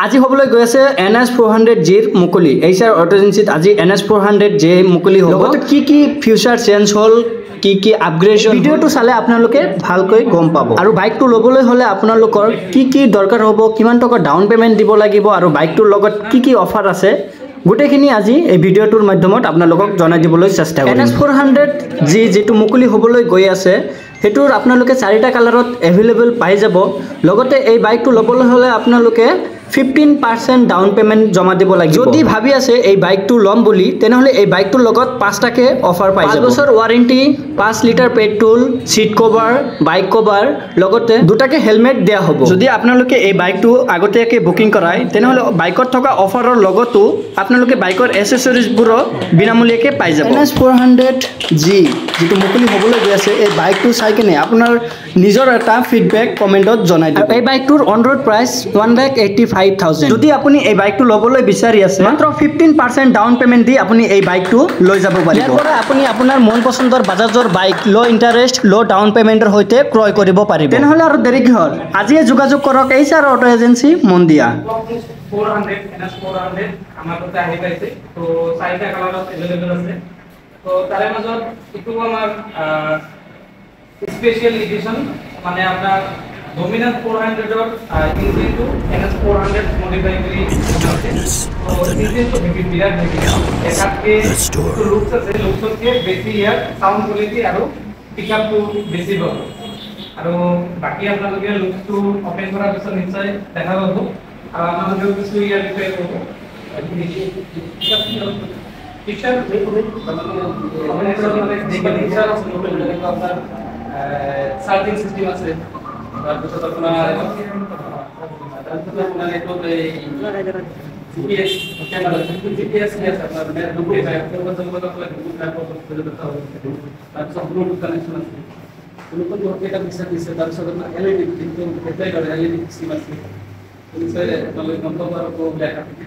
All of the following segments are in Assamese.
আজি হবলৈ গৈ আছে NS400Gৰ মুকলি এইচাৰ অটো এজেন্সিত আজি NS400J মুকলি হ'ব লগতে কি ফিউচাৰ চেঞ্জ হ'ল কি আপগ্ৰেডেশন ভিডিওটো চালে আপোনালোকে ভালকৈ গম পাব আৰু বাইকটো লবলৈ হলে আপোনালোকৰ কি দৰকাৰ হ'ব কিমান টকা ডাউন পেমেন্ট দিব লাগিব আৰু বাইকটোৰ লগত কি অফাৰ আছে গোটেইখিনি আজি এই ভিডিওটোৰ মাধ্যমত আপোনালোকক জনাই দিবলৈ চেষ্টা কৰিম NS400G যেটো মুকলি হ'বলৈ গৈ আছে হেতুৰ আপোনালোকে চাৰিটা কালাৰত अवेलेबल পাই যাব লগতে এই বাইকটো লবলৈ হলে আপোনালোকে 15% ডাউন পেমেন্ট জমা দিব লাগিব যদি ভাবি আছে এই বাইকটো লম বুলি তেনেহলে এই বাইকটোৰ লগত 5টাকে অফাৰ পাই যাব 5 বছৰ warranty 5 litre petrol seat cover bike cover লগতে দুটাকে হেলমেট দিয়া হ'ব যদি আপোনালোকে এই বাইকটো আগতেকে বুকিং কৰায় তেনেহলে বাইকত থকা অফাৰৰ লগতো আপোনালোকে বাইকৰ এসেসৰিজবোৰ বিনামূলীয়াকৈ পাই যাব NS400G যেটো মুকলি হ'বলৈ গৈ আছে এই বাইকটো চাই কেনে আপোনাৰ নিজৰ এটা ফিডবেক কমেন্টত জনাই দিব এই বাইকটোৰ অন ৰোড প্ৰাইস 1,85,000 যদি আপুনি এই বাইকটো লবলৈ বিচাৰি আছে মাত্ৰ 15% ডাউন পেমেন্ট দি আপুনি এই বাইকটো লৈ যাব পাৰিব ইয়াৰ পৰা আপুনি আপোনাৰ মন পছন্দৰ বাজাজৰ বাইক লো ইন্টাৰেষ্ট লো ডাউন পেমেন্টৰ হৈতে ক্ৰয় কৰিব পাৰিব তেনেহলে আৰু দেৰি কি হ'ল আজিয়ে যোগাযোগ কৰক এইচাৰ অটো এজেন্সি মন্দিয়া 400 NS400 আমাৰ তাতে আহি পাইছে তো চাৰিটা কালাৰত अवेलेबल আছে তো তাৰে মাজত ইটো আমাৰ স্পেশাল এডিশন মানে আপোনাৰ ডমিনান্ট 400 ৰ ইঞ্জিনটো NS400 মডিফাই কৰি ইঞ্জিনটো বিৰাট একাতকে লুকস আছে লুকসকে বেছি ইয়াৰ সাউন্ড কোৱালিটি আৰু পিকআপটো বেছি ভাল আৰু বাকি আপোনালোকে লুকসটো ওপেন কৰাৰ পিছত নিশ্চয় দেখা পাব আৰু আপোনালোকে কিছু ইয়াৰ বিষয়ে ক'ব ফিচাৰ সার্ভিং সিস্টেম আছে তারপর আপনার এটো জিপিএস ক্যামেরা জিপিএস নিয়ে আছে আপনার ডুপ্লিকেট তারপর ব্লুটুথ কানেকশন আছে ব্লুটুথ এটা মিক্সার দিচ্ছে তারপর আপনার এলইডি কিন্তু এটাই করে এলইডি সিস্টেম আছে নিশ্চয় আপনাদের মন্তব্য আর কোনো লেখা থাকে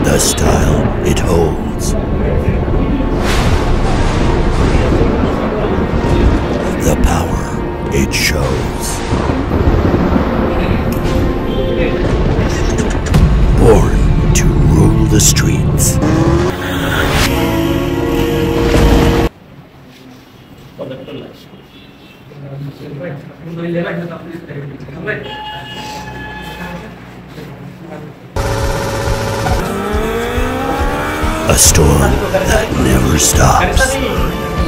The style it holds, the power it shows. Born to rule the streets. A storm that never stops.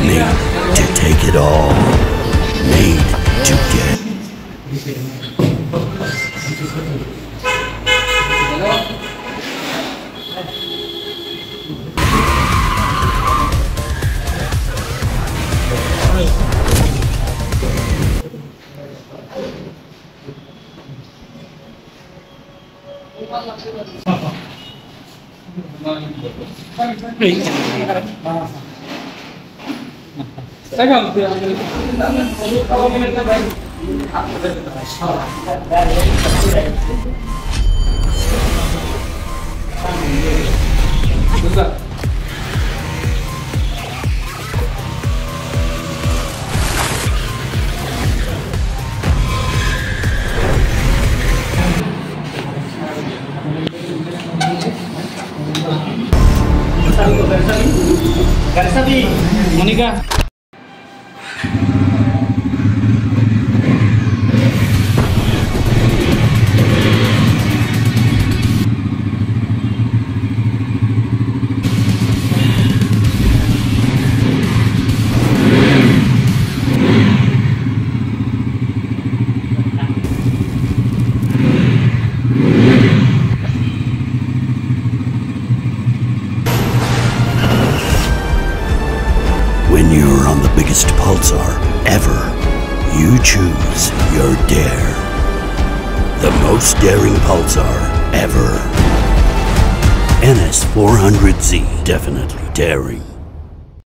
Made to take it all. Made to get. Monica. When you're on the biggest pulsar ever, you choose your dare. The most daring pulsar ever. NS400Z, definitely daring.